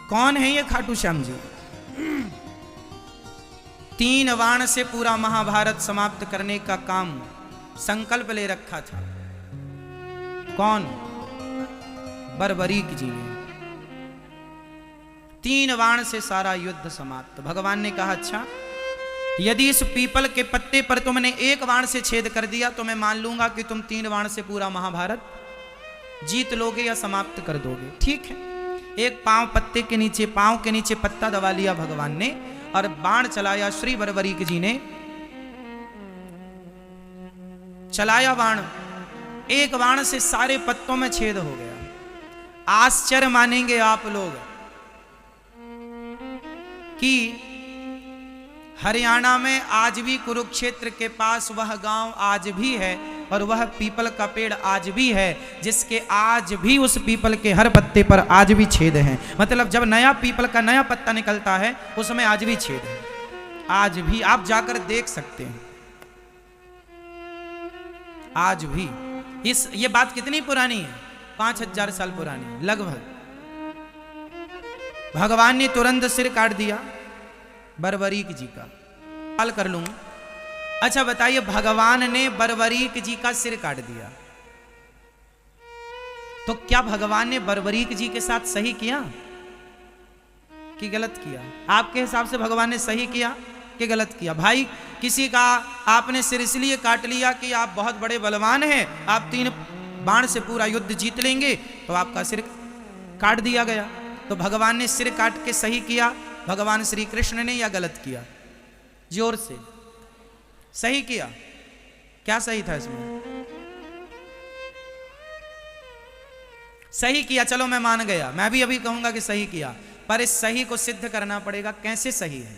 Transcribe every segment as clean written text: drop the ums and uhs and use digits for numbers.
कौन है ये खाटू श्याम जी? 3 बाण से पूरा महाभारत समाप्त करने का काम संकल्प ले रखा था। कौन? बर्बरीक जी ने। 3 बाण से सारा युद्ध समाप्त। भगवान ने कहा अच्छा, यदि इस पीपल के पत्ते पर तुमने 1 बाण से छेद कर दिया तो मैं मान लूंगा कि तुम 3 बाण से पूरा महाभारत जीत लोगे या समाप्त कर दोगे। ठीक है। एक पांव पत्ते के नीचे, पांव के नीचे पत्ता दबा लिया भगवान ने और बाण चलाया। श्री बर्बरीक जी ने चलाया बाण। 1 बाण से सारे पत्तों में छेद हो गया। आश्चर्य मानेंगे आप लोग कि हरियाणा में आज भी कुरुक्षेत्र के पास वह गांव आज भी है और वह पीपल का पेड़ आज भी है, जिसके आज भी उस पीपल के हर पत्ते पर आज भी छेद हैं। मतलब जब नया पीपल का नया पत्ता निकलता है उसमें आज भी छेद है। आज भी आप जाकर देख सकते हैं। आज भी ये बात कितनी पुरानी है? 5000 साल पुरानी लगभग। भगवान ने तुरंत सिर काट दिया बर्बरीक जी का। सवाल कर लूं, अच्छा बताइए, भगवान ने बर्बरीक जी का सिर काट दिया तो क्या भगवान ने बर्बरीक जी के साथ सही किया कि गलत किया? आपके हिसाब से भगवान ने सही किया कि गलत किया? भाई, किसी का आपने सिर इसलिए काट लिया कि आप बहुत बड़े बलवान हैं, आप 3 बाण से पूरा युद्ध जीत लेंगे, तो आपका सिर काट दिया गया। तो भगवान ने सिर काट के सही किया भगवान श्री कृष्ण ने या गलत किया? जोर से। सही किया। क्या सही था इसमें? सही किया। चलो मैं मान गया, मैं भी अभी कहूंगा कि सही किया, पर इस सही को सिद्ध करना पड़ेगा। कैसे सही है?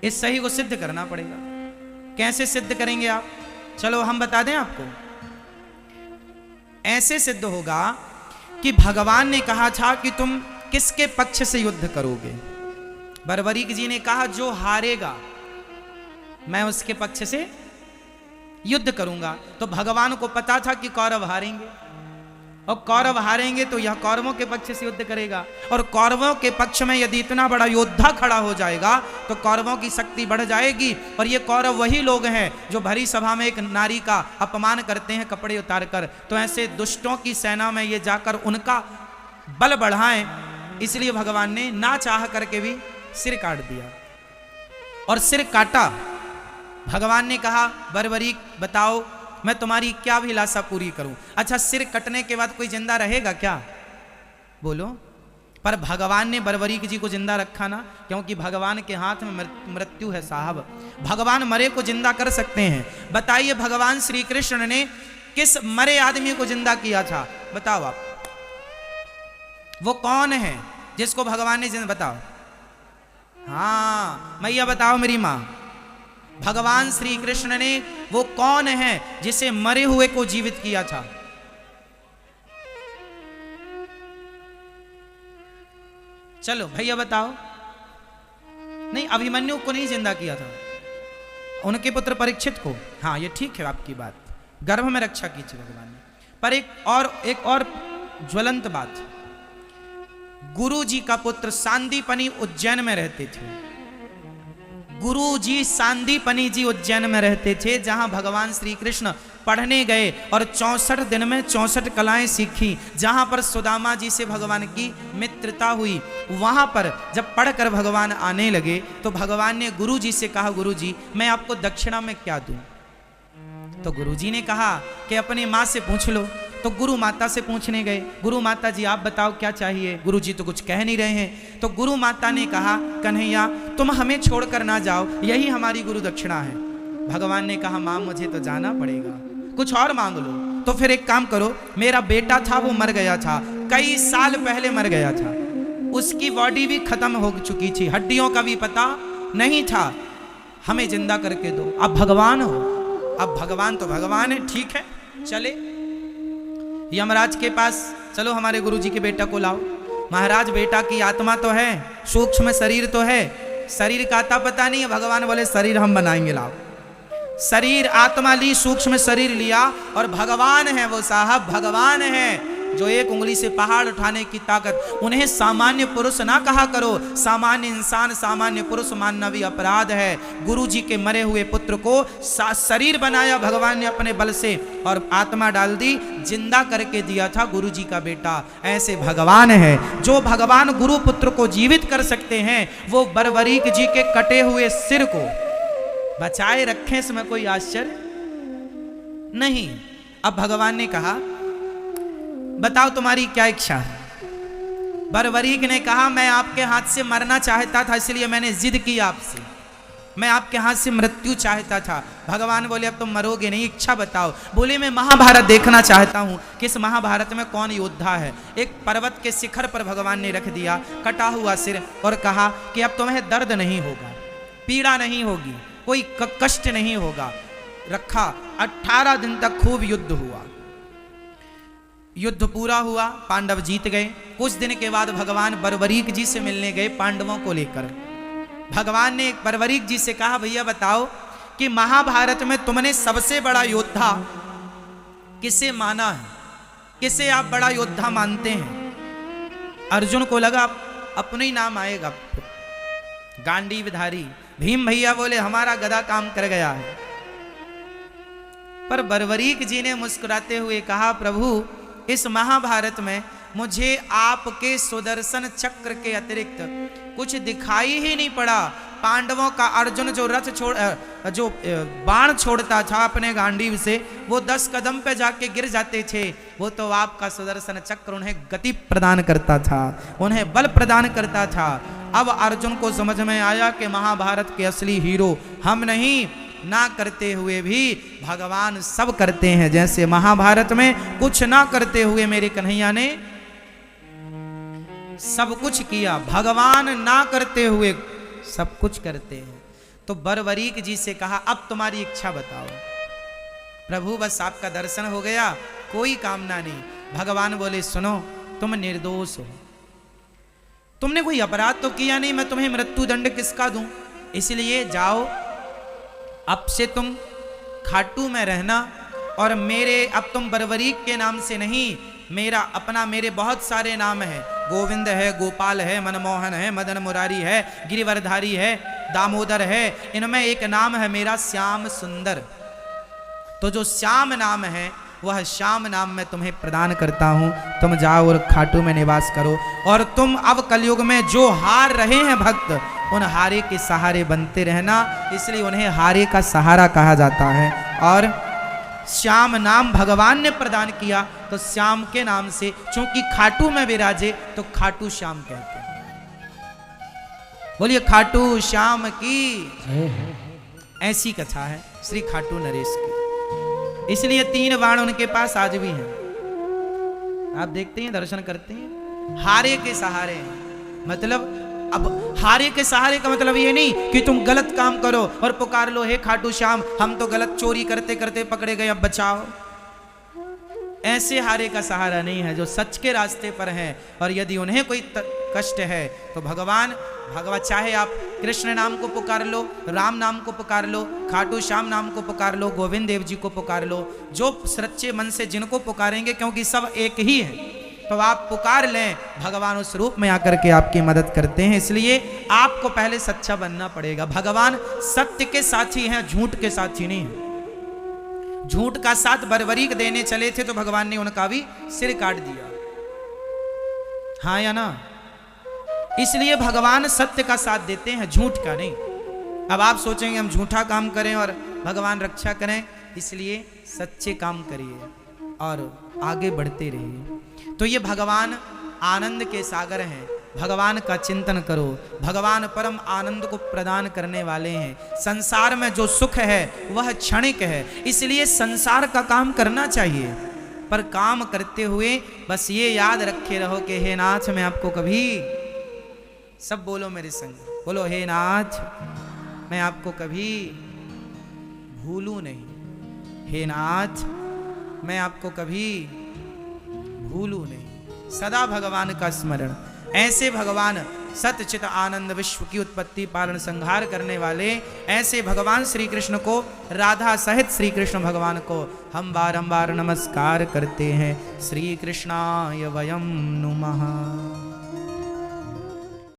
इस सही को सिद्ध करना पड़ेगा। कैसे सिद्ध करेंगे आप? चलो हम बता दें आपको। ऐसे सिद्ध होगा कि भगवान ने कहा था कि तुम किसके पक्ष से युद्ध करोगे? बर्बरीक जी ने कहा जो हारेगा मैं उसके पक्ष से युद्ध करूंगा। तो भगवान को पता था कि कौरव हारेंगे, और कौरव हारेंगे तो यह कौरवों के पक्ष से युद्ध करेगा। और कौरवों के पक्ष में यदि इतना बड़ा योद्धा खड़ा हो जाएगा तो कौरवों की शक्ति बढ़ जाएगी। और ये कौरव वही लोग हैं जो भरी सभा में एक नारी का अपमान करते हैं कपड़े उतार कर। तो ऐसे दुष्टों की सेना में ये जाकर उनका बल बढ़ाएं, इसलिए भगवान ने ना चाह करके भी सिर काट दिया। और सिर काटा। भगवान ने कहा बर्बरीक बताओ मैं तुम्हारी क्या अभिलाषा पूरी करूं? अच्छा, सिर कटने के बाद कोई जिंदा रहेगा क्या? बोलो। पर भगवान ने बर्बरीक जी को जिंदा रखा ना, क्योंकि भगवान के हाथ में मृत्यु है साहब। भगवान मरे को जिंदा कर सकते हैं। बताइए भगवान श्री कृष्ण ने किस मरे आदमी को जिंदा किया था? बताओ आप। वो कौन है जिसको भगवान ने जिंदा? बताओ। हाँ मैया बताओ मेरी माँ। भगवान श्री कृष्ण ने वो कौन है जिसे मरे हुए को जीवित किया था? चलो भैया बताओ। नहीं, अभिमन्यु को नहीं जिंदा किया था, उनके पुत्र परीक्षित को। हाँ ये ठीक है आपकी बात, गर्भ में रक्षा की थी भगवान ने। पर एक और ज्वलंत बात, गुरु जी का पुत्र सांदीपनी उज्जैन में रहते थे। गुरु जी सांदीपनी जी उज्जैन में रहते थे, जहां भगवान श्री कृष्ण पढ़ने गए और 64 दिन में 64 कलाएं सीखी। जहां पर सुदामा जी से भगवान की मित्रता हुई, वहां पर जब पढ़कर भगवान आने लगे तो भगवान ने गुरु जी से कहा, गुरु जी मैं आपको दक्षिणा में क्या दूं? तो गुरु जी ने कहा कि अपनी माँ से पूछ लो। तो गुरु माता से पूछने गए, गुरु माता जी आप बताओ क्या चाहिए? गुरु जी तो कुछ कह नहीं रहे हैं। तो गुरु माता ने कहा, कन्हैया तुम हमें छोड़कर ना जाओ, यही हमारी गुरु दक्षिणा है। भगवान ने कहा, माँ मुझे तो जाना पड़ेगा, कुछ और मांग लो। तो फिर एक काम करो, मेरा बेटा था वो मर गया था, कई साल पहले मर गया था, उसकी बॉडी भी खत्म हो चुकी थी, हड्डियों का भी पता नहीं था, हमें जिंदा करके दो। अब भगवान हो, अब भगवान तो भगवान है, ठीक है चले यमराज के पास, चलो हमारे गुरुजी के बेटा को लाओ। महाराज बेटा की आत्मा तो है, सूक्ष्म शरीर तो है, शरीर का आता पता नहीं है। भगवान बोले शरीर हम बनाएंगे, लाओ। शरीर आत्मा ली, सूक्ष्म शरीर लिया और भगवान है वो साहब, भगवान है। जो एक उंगली से पहाड़ उठाने की ताकत, उन्हें सामान्य पुरुष ना कहा करो। सामान्य इंसान, सामान्य पुरुष मानना भी अपराध है। गुरु जी के मरे हुए पुत्र को शरीर बनाया भगवान ने अपने बल से और आत्मा डाल दी, जिंदा करके दिया था गुरु जी का बेटा। ऐसे भगवान है। जो भगवान गुरु पुत्र को जीवित कर सकते हैं, वो बरबरीक जी के कटे हुए सिर को बचाए रखें, इसमें कोई आश्चर्य नहीं। अब भगवान ने कहा, बताओ तुम्हारी क्या इच्छा है। बरबरीक ने कहा, मैं आपके हाथ से मरना चाहता था, इसलिए मैंने जिद की आपसे, मैं आपके हाथ से मृत्यु चाहता था। भगवान बोले, अब तुम मरोगे नहीं, इच्छा बताओ। बोले, मैं महाभारत देखना चाहता हूँ कि इस महाभारत में कौन योद्धा है। एक पर्वत के शिखर पर भगवान ने रख दिया कटा हुआ सिर और कहा कि अब तुम्हें दर्द नहीं होगा, पीड़ा नहीं होगी, कोई कष्ट नहीं होगा। रखा। 18 दिन तक खूब युद्ध हुआ। युद्ध पूरा हुआ, पांडव जीत गए। कुछ दिन के बाद भगवान बरबरीक जी से मिलने गए पांडवों को लेकर। भगवान ने बरबरीक जी से कहा, भैया बताओ कि महाभारत में तुमने सबसे बड़ा योद्धा किसे माना है, किसे आप बड़ा योद्धा मानते हैं। अर्जुन को लगा अपना ही नाम आएगा, गांडीवधारी। भीम भैया बोले, हमारा गदा काम कर गया है। पर बरबरीक जी ने मुस्कुराते हुए कहा, प्रभु इस महाभारत में मुझे आपके सुदर्शन चक्र के अतिरिक्त कुछ दिखाई ही नहीं पड़ा। पांडवों का अर्जुन जो बाण छोड़ता था अपने गांडीव से, वो 10 कदम पे जाके गिर जाते थे। वो तो आपका सुदर्शन चक्र उन्हें गति प्रदान करता था, उन्हें बल प्रदान करता था। अब अर्जुन को समझ में आया कि महाभारत के असली हीरो हम नहीं, ना करते हुए भी भगवान सब करते हैं। जैसे महाभारत में कुछ ना करते हुए मेरे कन्हैया ने सब कुछ किया, भगवान ना करते हुए सब कुछ करते हैं। तो बरबरीक जी से कहा, अब तुम्हारी इच्छा बताओ। प्रभु बस आपका दर्शन हो गया, कोई कामना नहीं। भगवान बोले, सुनो, तुम निर्दोष हो, तुमने कोई अपराध तो किया नहीं, मैं तुम्हें मृत्यु दंड किसका दूं। इसलिए जाओ, अब से तुम खाटू में रहना और मेरे, अब तुम बरबरीक के नाम से नहीं, मेरा अपना, मेरे बहुत सारे नाम है। गोविंद है, गोपाल है, मनमोहन है, मदन मुरारी है, गिरिवरधारी है, दामोदर है। इनमें एक नाम है मेरा श्याम सुंदर। तो जो श्याम नाम है वह श्याम नाम मैं तुम्हें प्रदान करता हूं। तुम जाओ और खाटू में निवास करो। और तुम अब कलयुग में जो हार रहे हैं भक्त, उन हारे के सहारे बनते रहना, इसलिए उन्हें हारे का सहारा कहा जाता है। और श्याम नाम भगवान ने प्रदान किया, तो श्याम के नाम से चूंकि खाटू में विराजे तो खाटू श्याम कहते हैं। बोलिए खाटू श्याम की। ऐसी कथा है श्री खाटू नरेश की। इसलिए 3 बाण उनके पास आज भी हैं। आप देखते हैं, दर्शन करते हैं, हारे के सहारे हैं। मतलब अब हारे के सहारे का मतलब ये नहीं कि तुम गलत काम करो और पुकार लो, हे खाटू श्याम हम तो गलत चोरी करते करते पकड़े गए, अब बचाओ। ऐसे हारे का सहारा नहीं है, जो सच के रास्ते पर हैं। और यदि उन्हें कोई कष्ट है तो भगवान चाहे आप कृष्ण नाम को पुकार लो, राम नाम को पुकार लो, खाटू श्याम नाम को पुकार लो, गोविंद देव जी को पुकार लो, जो सच्चे मन से जिनको पुकारेंगे, क्योंकि सब एक ही है, तो आप पुकार लें, भगवान उस रूप में आकर के आपकी मदद करते हैं। इसलिए आपको पहले सच्चा बनना पड़ेगा। भगवान सत्य के साथी हैं, झूठ के साथी नहीं है। झूठ का साथ बरबरीक देने चले थे तो भगवान ने उनका भी सिर काट दिया, हाँ या ना। इसलिए भगवान सत्य का साथ देते हैं, झूठ का नहीं। अब आप सोचेंगे हम झूठा काम करें और भगवान रक्षा करें, इसलिए सच्चे काम करिए और आगे बढ़ते रहिए। तो ये भगवान आनंद के सागर हैं। भगवान का चिंतन करो, भगवान परम आनंद को प्रदान करने वाले हैं। संसार में जो सुख है वह क्षणिक है, इसलिए संसार का काम करना चाहिए, पर काम करते हुए बस ये याद रखे रहो कि हे नाथ मैं आपको कभी, सब बोलो मेरे संग, बोलो हे नाथ मैं आपको कभी भूलूं नहीं, हे नाथ मैं आपको कभी भूलूं नहीं। सदा भगवान का स्मरण। ऐसे भगवान सत्य चित आनंद विश्व की उत्पत्ति पालन संहार करने वाले ऐसे भगवान श्री कृष्ण को, राधा सहित श्री कृष्ण भगवान को हम बारंबार नमस्कार करते हैं। श्री कृष्णाय वयम नुमः।